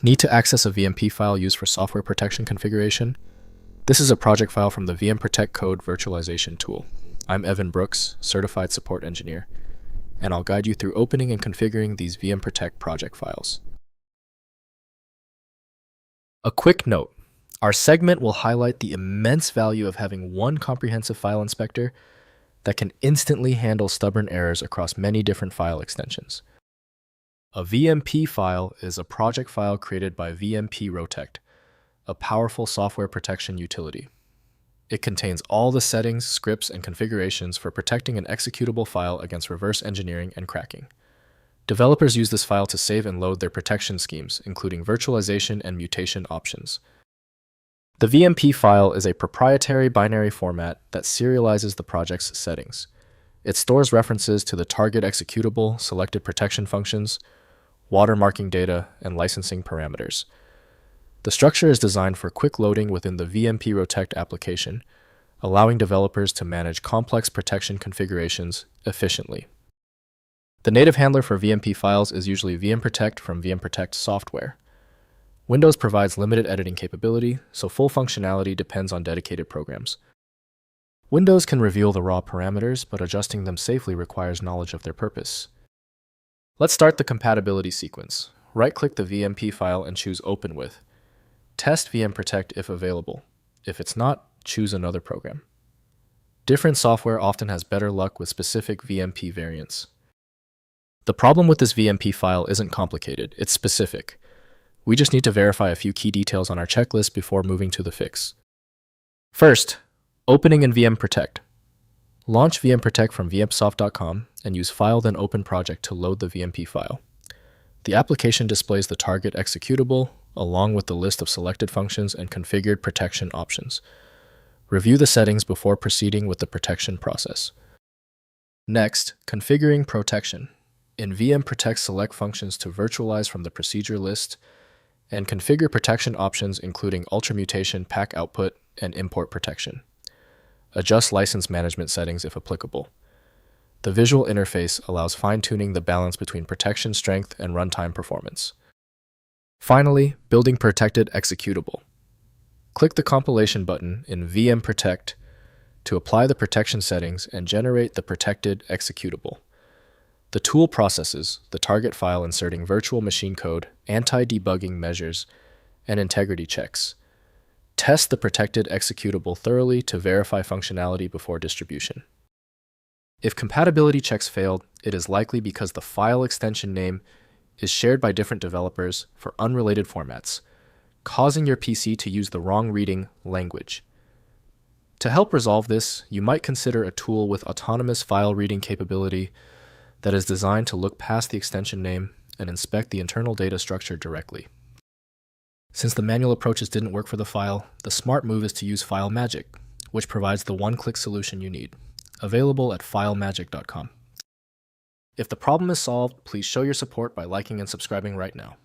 Need to access a VMP file used for software protection configuration? This is a project file from the VMProtect code virtualization tool. I'm Evan Brooks, Certified Support Engineer, and I'll guide you through opening and configuring these VMProtect project files. A quick note, our segment will highlight the immense value of having one comprehensive file inspector that can instantly handle stubborn errors across many different file extensions. A VMP file is a project file created by VMProtect, a powerful software protection utility. It contains all the settings, scripts, and configurations for protecting an executable file against reverse engineering and cracking. Developers use this file to save and load their protection schemes, including virtualization and mutation options. The VMP file is a proprietary binary format that serializes the project's settings. It stores references to the target executable, selected protection functions, watermarking data, and licensing parameters. The structure is designed for quick loading within the VMProtect application, allowing developers to manage complex protection configurations efficiently. The native handler for VMP files is usually VMProtect from VMProtect software. Windows provides limited editing capability, so full functionality depends on dedicated programs. Windows can reveal the raw parameters, but adjusting them safely requires knowledge of their purpose. Let's start the compatibility sequence. Right-click the VMP file and choose Open With. Test VMProtect if available. If it's not, choose another program. Different software often has better luck with specific VMP variants. The problem with this VMP file isn't complicated, it's specific. We just need to verify a few key details on our checklist before moving to the fix. First, opening in VMProtect. Launch VMProtect from vmpsoft.com and use File then Open Project to load the VMP file. The application displays the target executable along with the list of selected functions and configured protection options. Review the settings before proceeding with the protection process. Next, configuring protection. In VMProtect, select functions to virtualize from the procedure list and configure protection options including ultramutation, pack output, and import protection. Adjust license management settings if applicable. The visual interface allows fine-tuning the balance between protection strength and runtime performance. Finally, building protected executable. Click the compilation button in VMProtect to apply the protection settings and generate the protected executable. The tool processes the target file inserting virtual machine code, anti-debugging measures, and integrity checks. Test the protected executable thoroughly to verify functionality before distribution. If compatibility checks failed, it is likely because the file extension name is shared by different developers for unrelated formats, causing your PC to use the wrong reading language. To help resolve this, you might consider a tool with autonomous file reading capability that is designed to look past the extension name and inspect the internal data structure directly. Since the manual approaches didn't work for the file, the smart move is to use FileMagick, which provides the one-click solution you need, available at filemagick.com. If the problem is solved, please show your support by liking and subscribing right now.